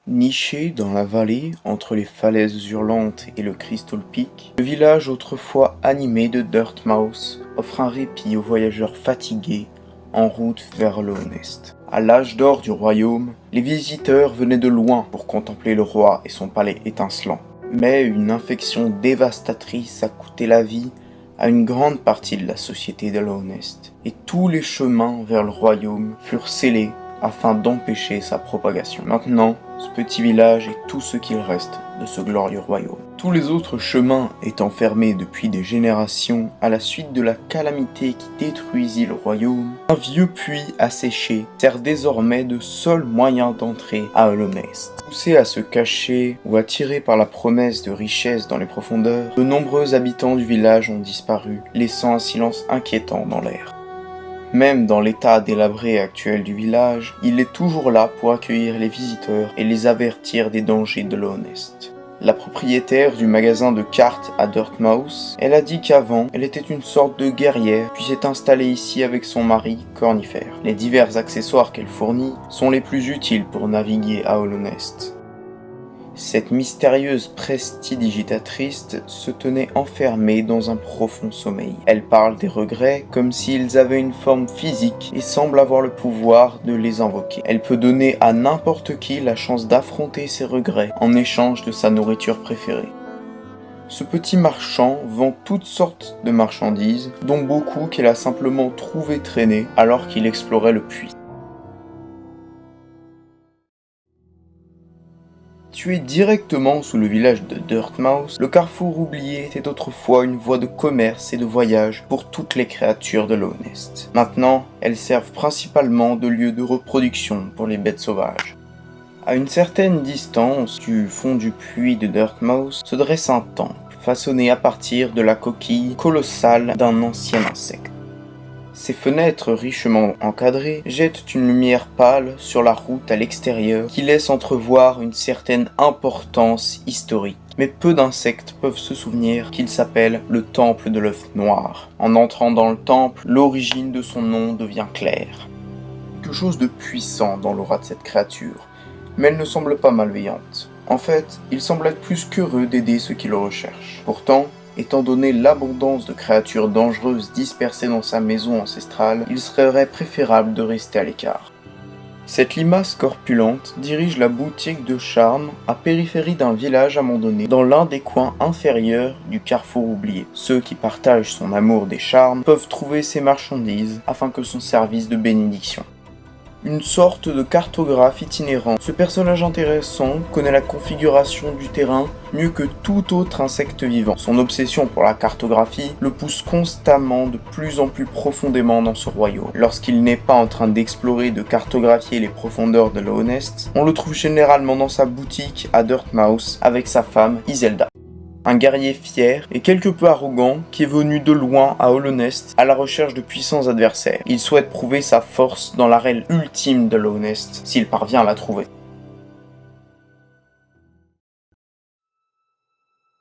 Niché dans la vallée, entre les falaises hurlantes et le Crystal Peak, le village autrefois animé de Dirtmouth offre un répit aux voyageurs fatigués en route vers l'Honest. À l'âge d'or du royaume, les visiteurs venaient de loin pour contempler le roi et son palais étincelant. Mais une infection dévastatrice a coûté la vie à une grande partie de la société de l'Honest, et tous les chemins vers le royaume furent scellés afin d'empêcher sa propagation. Maintenant, ce petit village est tout ce qu'il reste de ce glorieux royaume. Tous les autres chemins étant fermés depuis des générations à la suite de la calamité qui détruisit le royaume, un vieux puits asséché sert désormais de seul moyen d'entrer à l'Honest. Poussés à se cacher ou attirés par la promesse de richesse dans les profondeurs, de nombreux habitants du village ont disparu, laissant un silence inquiétant dans l'air. Même dans l'état délabré actuel du village, il est toujours là pour accueillir les visiteurs et les avertir des dangers de l'Honest. La propriétaire du magasin de cartes à Dirtmouth, elle a dit qu'avant, elle était une sorte de guerrière, puis s'est installée ici avec son mari, Cornifère. Les divers accessoires qu'elle fournit sont les plus utiles pour naviguer à l'Honest. Cette mystérieuse prestidigitatrice se tenait enfermée dans un profond sommeil. Elle parle des regrets comme s'ils avaient une forme physique et semble avoir le pouvoir de les invoquer. Elle peut donner à n'importe qui la chance d'affronter ses regrets en échange de sa nourriture préférée. Ce petit marchand vend toutes sortes de marchandises, dont beaucoup qu'elle a simplement trouvé traîner alors qu'il explorait le puits. Situé directement sous le village de Dirtmouth, le carrefour oublié était autrefois une voie de commerce et de voyage pour toutes les créatures de l'Honest. Maintenant, elles servent principalement de lieu de reproduction pour les bêtes sauvages. À une certaine distance du fond du puits de Dirtmouth se dresse un temple, façonné à partir de la coquille colossale d'un ancien insecte. Ses fenêtres richement encadrées jettent une lumière pâle sur la route à l'extérieur qui laisse entrevoir une certaine importance historique. Mais peu d'insectes peuvent se souvenir qu'il s'appelle le Temple de l'œuf noir. En entrant dans le temple, l'origine de son nom devient claire. Quelque chose de puissant dans l'aura de cette créature, mais elle ne semble pas malveillante. En fait, il semble être plus qu'heureux d'aider ceux qui le recherchent. Pourtant, étant donné l'abondance de créatures dangereuses dispersées dans sa maison ancestrale, il serait préférable de rester à l'écart. Cette limace corpulente dirige la boutique de charme à périphérie d'un village abandonné, dans l'un des coins inférieurs du carrefour oublié. Ceux qui partagent son amour des charmes peuvent trouver ses marchandises afin que son service de bénédiction. Une sorte de cartographe itinérant. Ce personnage intéressant connaît la configuration du terrain mieux que tout autre insecte vivant. Son obsession pour la cartographie le pousse constamment de plus en plus profondément dans ce royaume. Lorsqu'il n'est pas en train d'explorer et de cartographier les profondeurs de l'Honest, on le trouve généralement dans sa boutique à Dirtmouth avec sa femme Iselda. Un guerrier fier et quelque peu arrogant qui est venu de loin à l'Honest à la recherche de puissants adversaires. Il souhaite prouver sa force dans l'arène ultime de l'Honest s'il parvient à la trouver.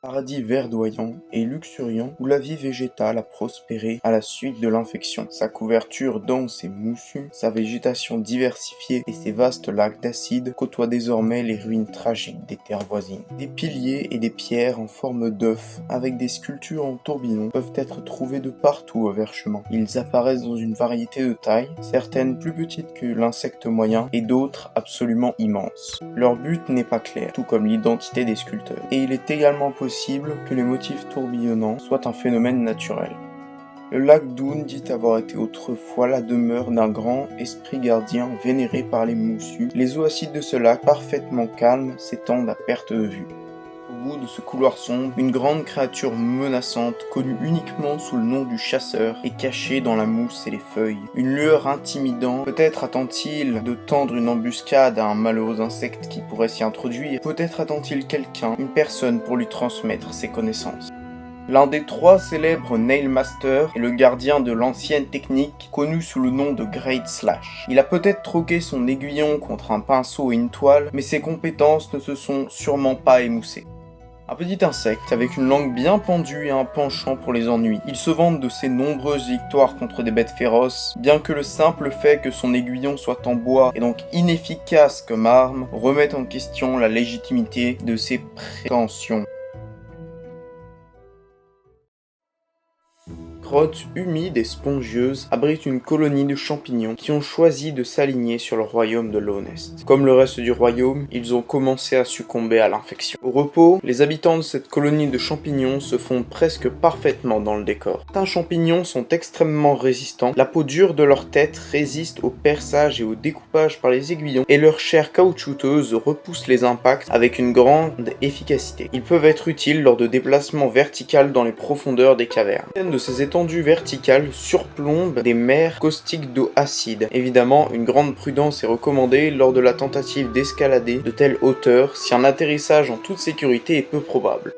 Paradis verdoyant et luxuriant où la vie végétale a prospéré à la suite de l'infection. Sa couverture dense et moussue, sa végétation diversifiée et ses vastes lacs d'acide côtoient désormais les ruines tragiques des terres voisines. Des piliers et des pierres en forme d'œufs avec des sculptures en tourbillon peuvent être trouvés de partout au Verchemont. Ils apparaissent dans une variété de tailles, certaines plus petites que l'insecte moyen et d'autres absolument immenses. Leur but n'est pas clair, tout comme l'identité des sculpteurs. Et il est également possible que les motifs tourbillonnants soient un phénomène naturel. Le lac Doon dit avoir été autrefois la demeure d'un grand esprit gardien vénéré par les moussus. Les eaux acides de ce lac, parfaitement calmes, s'étendent à perte de vue. Au bout de ce couloir sombre, une grande créature menaçante, connue uniquement sous le nom du chasseur, est cachée dans la mousse et les feuilles. Une lueur intimidante, peut-être attend-il de tendre une embuscade à un malheureux insecte qui pourrait s'y introduire, peut-être attend-il quelqu'un, une personne pour lui transmettre ses connaissances. L'un des trois célèbres Nailmaster est le gardien de l'ancienne technique connue sous le nom de Great Slash. Il a peut-être troqué son aiguillon contre un pinceau et une toile, mais ses compétences ne se sont sûrement pas émoussées. Un petit insecte avec une langue bien pendue et un penchant pour les ennuis. Il se vante de ses nombreuses victoires contre des bêtes féroces, bien que le simple fait que son aiguillon soit en bois et donc inefficace comme arme remette en question la légitimité de ses prétentions. Grottes humides et spongieuses abritent une colonie de champignons qui ont choisi de s'aligner sur le royaume de Lownest. Comme le reste du royaume, ils ont commencé à succomber à l'infection. Au repos, les habitants de cette colonie de champignons se fondent presque parfaitement dans le décor. Certains champignons sont extrêmement résistants, la peau dure de leur tête résiste au perçage et au découpage par les aiguillons, et leur chair caoutchouteuse repousse les impacts avec une grande efficacité. Ils peuvent être utiles lors de déplacements verticaux dans les profondeurs des cavernes. Certaines de ces étendues verticales surplombent des mers caustiques d'eau acide. Évidemment, une grande prudence est recommandée lors de la tentative d'escalader de telles hauteurs si un atterrissage en toute sécurité est peu probable.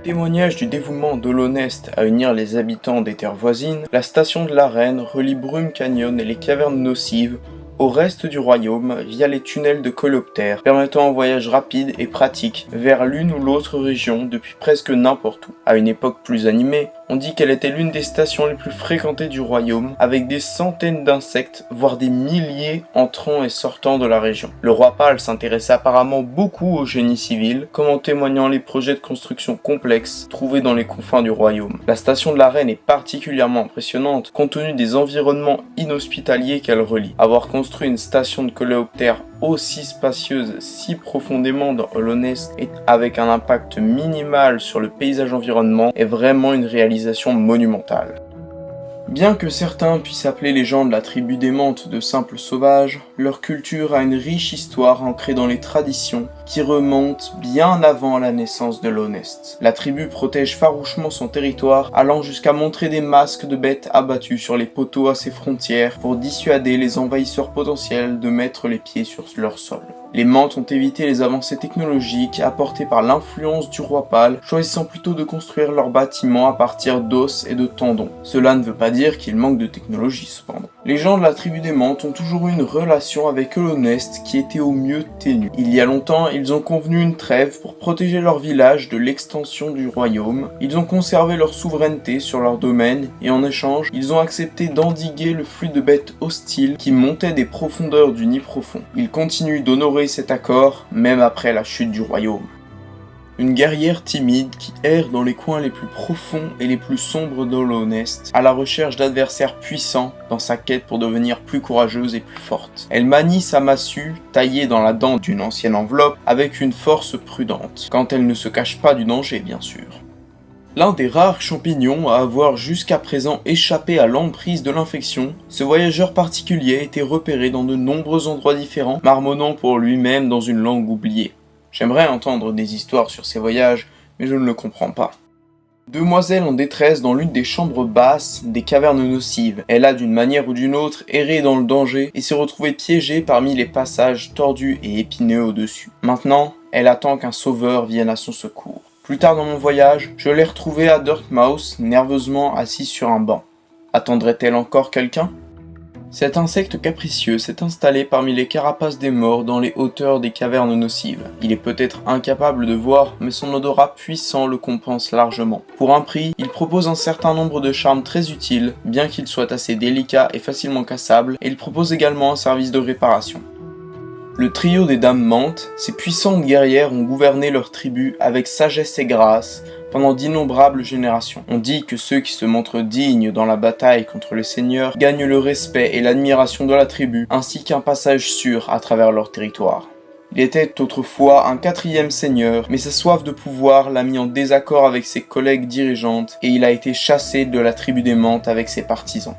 Témoignage du dévouement d'Holonest à unir les habitants des terres voisines, la station de l'arène relie Brume Canyon et les cavernes nocives au reste du royaume via les tunnels de coléoptères, permettant un voyage rapide et pratique vers l'une ou l'autre région depuis presque n'importe où. À une époque plus animée, on dit qu'elle était l'une des stations les plus fréquentées du royaume, avec des centaines d'insectes, voire des milliers entrant et sortant de la région. Le roi Pal s'intéressait apparemment beaucoup au génie civil, comme en témoignant les projets de construction complexes trouvés dans les confins du royaume. La station de la reine est particulièrement impressionnante, compte tenu des environnements inhospitaliers qu'elle relie. Avoir construit une station de coléoptères aussi spacieuse, si profondément dans Holonest et avec un impact minimal sur le paysage environnement est vraiment une réalisation monumentale. Bien que certains puissent appeler les gens de la tribu des Mantes de simples sauvages, leur culture a une riche histoire ancrée dans les traditions qui remontent bien avant la naissance de Lownest. La tribu protège farouchement son territoire, allant jusqu'à montrer des masques de bêtes abattus sur les poteaux à ses frontières pour dissuader les envahisseurs potentiels de mettre les pieds sur leur sol. Les Mantes ont évité les avancées technologiques apportées par l'influence du roi Pal, choisissant plutôt de construire leurs bâtiments à partir d'os et de tendons. Cela ne veut pas dire qu'il manque de technologie cependant. Les gens de la tribu des Mantes ont toujours eu une relation avec Holonest qui était au mieux ténue. Il y a longtemps, ils ont convenu une trêve pour protéger leur village de l'extension du royaume. Ils ont conservé leur souveraineté sur leur domaine et en échange, ils ont accepté d'endiguer le flux de bêtes hostiles qui montaient des profondeurs du Nid profond. Ils continuent d'honorer cet accord, même après la chute du royaume. Une guerrière timide qui erre dans les coins les plus profonds et les plus sombres d'Holonest, à la recherche d'adversaires puissants dans sa quête pour devenir plus courageuse et plus forte. Elle manie sa massue, taillée dans la dent d'une ancienne enveloppe, avec une force prudente, quand elle ne se cache pas du danger bien sûr. L'un des rares champignons à avoir jusqu'à présent échappé à l'emprise de l'infection, ce voyageur particulier a été repéré dans de nombreux endroits différents, marmonnant pour lui-même dans une langue oubliée. J'aimerais entendre des histoires sur ces voyages, mais je ne le comprends pas. Demoiselle en détresse dans l'une des chambres basses des cavernes nocives. Elle a d'une manière ou d'une autre erré dans le danger et s'est retrouvée piégée parmi les passages tordus et épineux au-dessus. Maintenant, elle attend qu'un sauveur vienne à son secours. Plus tard dans mon voyage, je l'ai retrouvée à Dirtmouth, nerveusement assise sur un banc. Attendrait-elle encore quelqu'un ? Cet insecte capricieux s'est installé parmi les carapaces des morts dans les hauteurs des cavernes nocives. Il est peut-être incapable de voir, mais son odorat puissant le compense largement. Pour un prix, il propose un certain nombre de charmes très utiles, bien qu'il soit assez délicat et facilement cassable, et il propose également un service de réparation. Le trio des Dames Mantes, ces puissantes guerrières ont gouverné leur tribu avec sagesse et grâce pendant d'innombrables générations. On dit que ceux qui se montrent dignes dans la bataille contre les seigneurs gagnent le respect et l'admiration de la tribu, ainsi qu'un passage sûr à travers leur territoire. Il était autrefois un 4e seigneur, mais sa soif de pouvoir l'a mis en désaccord avec ses collègues dirigeantes et il a été chassé de la tribu des Mantes avec ses partisans.